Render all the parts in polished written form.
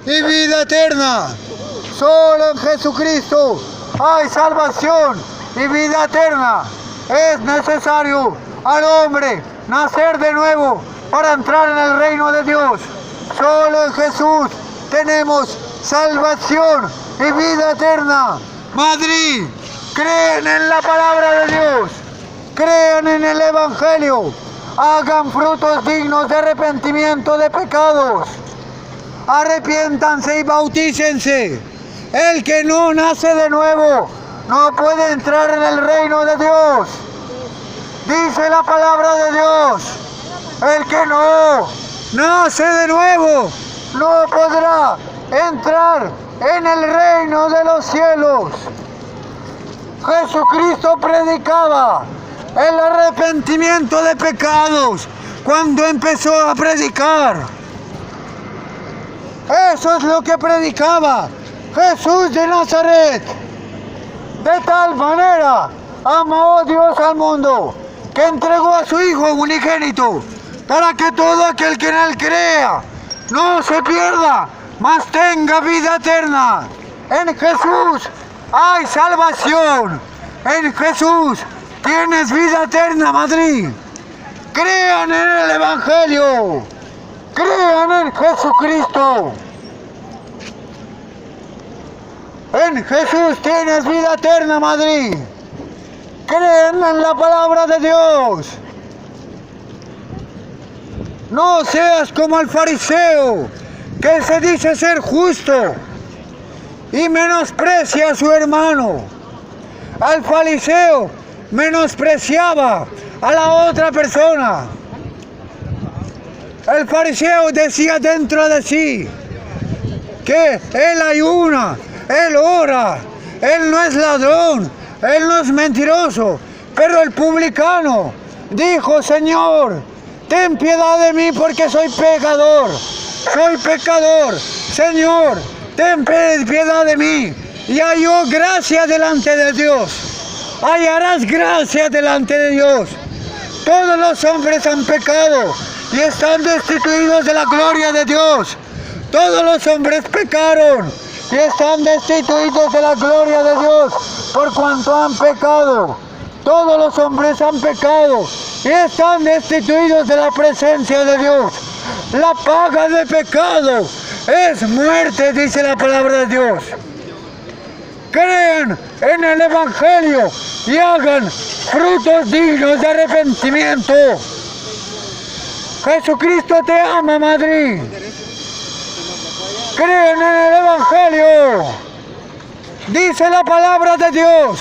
y vida eterna. Solo en Jesucristo hay salvación y vida eterna. Es necesario al hombre nacer de nuevo para entrar en el reino de Dios. Solo en Jesús tenemos salvación y vida eterna. Madrid, creen en la palabra de Dios, crean en el Evangelio, hagan frutos dignos de arrepentimiento de pecados. Arrepiéntanse y bautícense. El que no nace de nuevo no puede entrar en el reino de Dios. Dice la palabra de Dios, el que no nace de nuevo no podrá entrar en el reino de los cielos. Jesucristo predicaba el arrepentimiento de pecados cuando empezó a predicar. Eso es lo que predicaba Jesús de Nazaret. De tal manera amó Dios al mundo que entregó a su Hijo unigénito para que todo aquel que en él crea no se pierda, mas tenga vida eterna. En Jesús hay salvación. En Jesús tienes vida eterna, Madrid. Crean en el Evangelio. Crean en Jesucristo. En Jesús tienes vida eterna, Madrid. Creen en la palabra de Dios. No seas como el fariseo, que se dice ser justo y menosprecia a su hermano. Al fariseo menospreciaba a la otra persona. El fariseo decía dentro de sí que él ayuna, él ora, él no es ladrón, él no es mentiroso. Pero el publicano dijo: Señor, ten piedad de mí porque soy pecador. Soy pecador. Señor, ten piedad de mí. Y halló gracia delante de Dios. Hallarás gracia delante de Dios. Todos los hombres han pecado y están destituidos de la gloria de Dios. Todos los hombres pecaron y están destituidos de la gloria de Dios por cuanto han pecado. Todos los hombres han pecado y están destituidos de la presencia de Dios. La paga del pecado es muerte, dice la palabra de Dios. Crean en el Evangelio y hagan frutos dignos de arrepentimiento. Jesucristo te ama, Madrid. Crean en el Evangelio. Dice la palabra de Dios: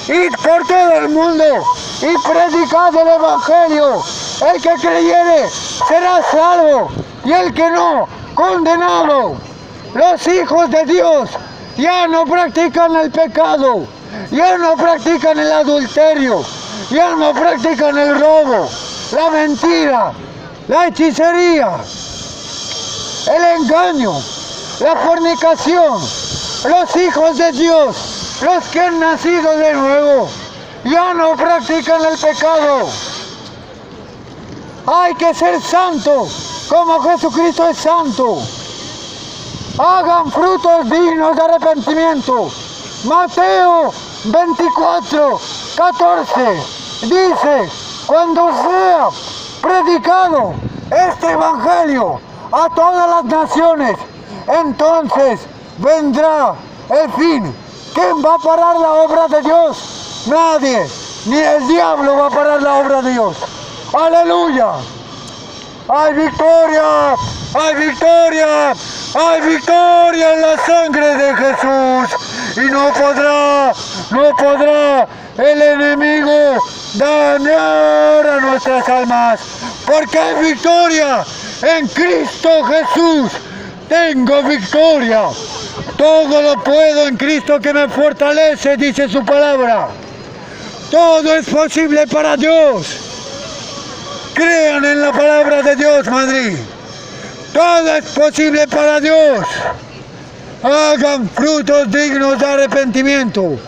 id por todo el mundo y predicad el Evangelio. El que creyere será salvo y el que no, condenado. Los hijos de Dios ya no practican el pecado, ya no practican el adulterio, ya no practican el robo, la mentira, la hechicería, el engaño, la fornicación. Los hijos de Dios, los que han nacido de nuevo, ya no practican el pecado. Hay que ser santo como Jesucristo es santo. Hagan frutos dignos de arrepentimiento. Mateo 24, 14 dice: cuando sea predicado este evangelio a todas las naciones, entonces vendrá el fin. ¿Quién va a parar la obra de Dios? Nadie, ni el diablo va a parar la obra de Dios. ¡Aleluya! ¡Hay victoria! ¡Hay victoria! ¡Hay victoria en la sangre de Jesús! Y no podrá el enemigo dañar a nuestras almas, porque hay victoria en Cristo Jesús. Tengo victoria. Todo lo puedo en Cristo que me fortalece, dice su palabra. Todo es posible para Dios. Crean en la palabra de Dios, Madrid. Todo es posible para Dios. Hagan frutos dignos de arrepentimiento.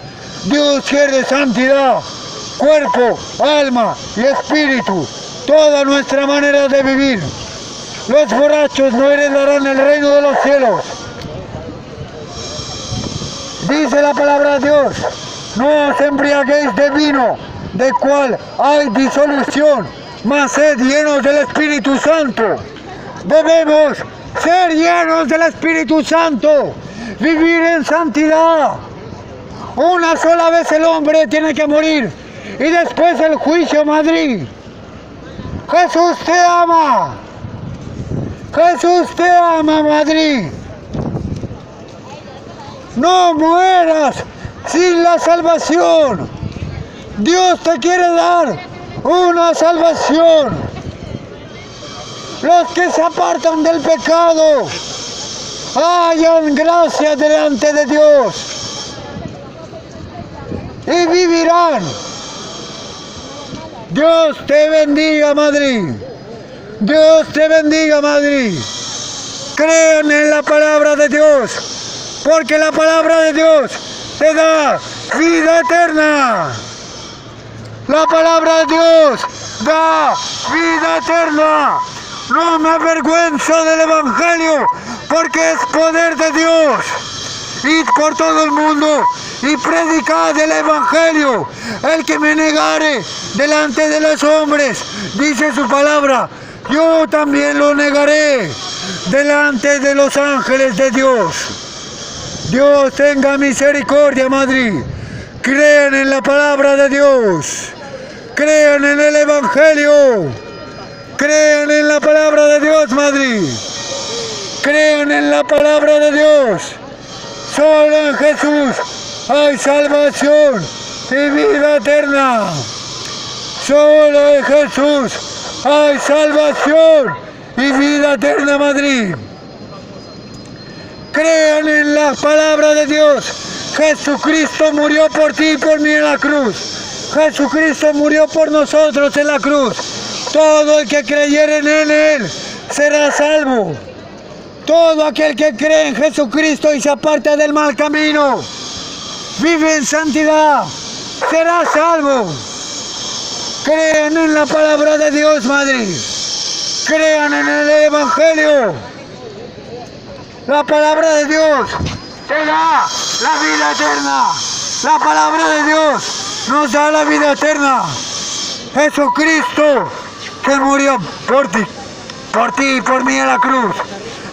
Dios quiere santidad, cuerpo, alma y espíritu. Toda nuestra manera de vivir. Los borrachos no heredarán el reino de los cielos. Dice la palabra de Dios, no os embriaguéis de vino, de cual hay disolución, mas sed llenos del Espíritu Santo. Debemos ser llenos del Espíritu Santo, vivir en santidad. Una sola vez el hombre tiene que morir y después el juicio, Madrid. Jesús te ama. Jesús te ama, Madrid. No mueras sin la salvación. Dios te quiere dar una salvación. Los que se apartan del pecado hallan gracia delante de Dios y vivirán. Dios te bendiga, Madrid. Dios te bendiga, Madrid. Crean en la palabra de Dios, porque la palabra de Dios te da vida eterna. La palabra de Dios da vida eterna. No me avergüenzo del Evangelio, porque es poder de Dios. Id por todo el mundo y predicad el Evangelio. El que me negare delante de los hombres, dice su palabra, yo también lo negaré delante de los ángeles de Dios. Dios tenga misericordia, Madrid. Crean en la palabra de Dios. Crean en el Evangelio. Crean en la palabra de Dios, Madrid. Crean en la palabra de Dios. Solo en Jesús hay salvación y vida eterna. Solo en Jesús hay salvación y vida eterna, Madrid. Crean en la palabra de Dios. Jesucristo murió por ti y por mí en la cruz. Jesucristo murió por nosotros en la cruz. Todo el que creyere en Él será salvo. Todo aquel que cree en Jesucristo y se aparta del mal camino, vive en santidad, será salvo. Crean en la palabra de Dios, Madrid. Crean en el Evangelio. La palabra de Dios te da la vida eterna. La palabra de Dios nos da la vida eterna. Jesucristo que murió por ti y por mí en la cruz.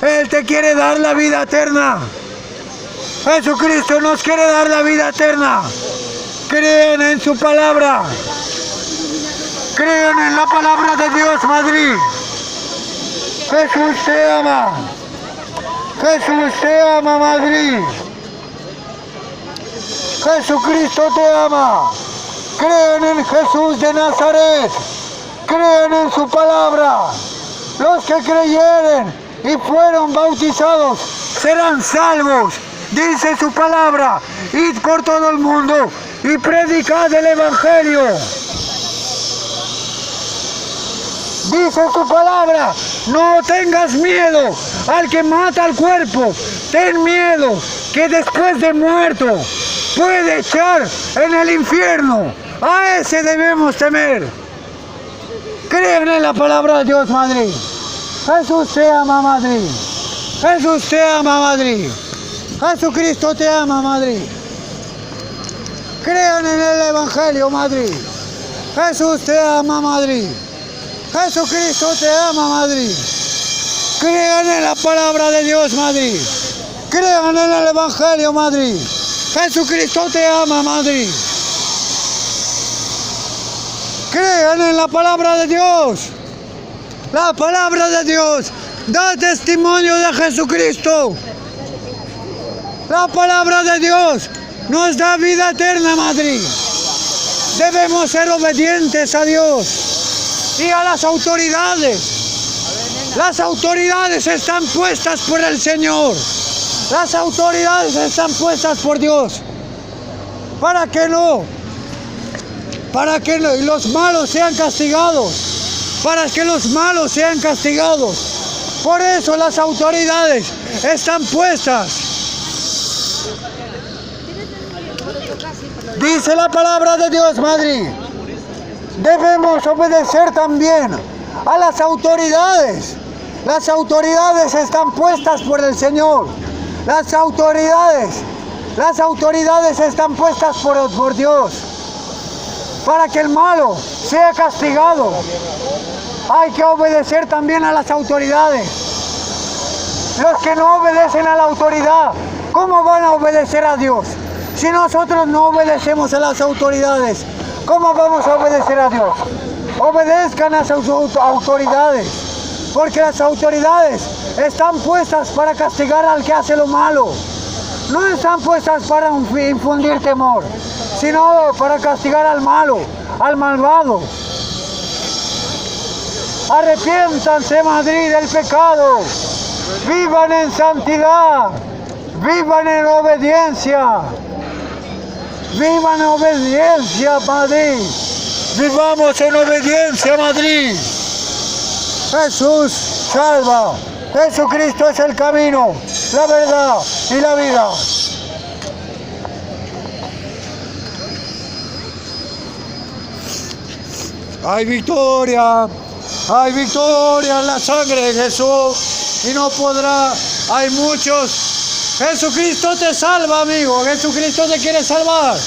Él te quiere dar la vida eterna. Jesucristo nos quiere dar la vida eterna. Crean en su palabra. Crean en la palabra de Dios, Madrid. Jesús te ama. Jesús te ama, Madrid. Jesucristo te ama. Crean en Jesús de Nazaret. Crean en su palabra. Los que creyeren y fueron bautizados serán salvos. Dice su palabra. Id por todo el mundo y predicad el Evangelio. Dice su palabra, no tengas miedo al que mata el cuerpo, ten miedo que después de muerto puede echar en el infierno. A ese debemos temer. Crean en la palabra de Dios, Madrid. Jesús te ama, Madrid. Jesús te ama, Madrid. Jesucristo te ama, Madrid. Crean en el Evangelio, Madrid. Jesús te ama, Madrid. Jesucristo te ama, Madrid. Crean en la palabra de Dios, Madrid. Crean en el Evangelio, Madrid. Jesucristo te ama, Madrid. Crean en la palabra de Dios. La palabra de Dios da testimonio de Jesucristo. La palabra de Dios nos da vida eterna, Madrid. Debemos ser obedientes a Dios y a las autoridades. Las autoridades están puestas por el Señor. Las autoridades están puestas por Dios. Para que los malos sean castigados. Para que los malos sean castigados. Por eso las autoridades están puestas. Dice la palabra de Dios, Madrid. Debemos obedecer también a las autoridades. Las autoridades están puestas por el Señor. Las autoridades Las autoridades están puestas por Dios para que el malo sea castigado. Hay que obedecer también a las autoridades. Los que no obedecen a la autoridad, ¿cómo van a obedecer a Dios? Si nosotros no obedecemos a las autoridades, ¿cómo vamos a obedecer a Dios? Obedezcan a sus autoridades, porque las autoridades están puestas para castigar al que hace lo malo. No están puestas para infundir temor, sino para castigar al malo, al malvado. Arrepiéntanse, Madrid, del pecado. Vivan en santidad. Vivan en obediencia. Vivan en obediencia, Madrid. Vivamos en obediencia, Madrid. Jesús salva. Jesucristo es el camino, la verdad y la vida. Hay victoria en la sangre de Jesús y no podrá, hay muchos. Jesucristo te salva, amigo, Jesucristo te quiere salvar.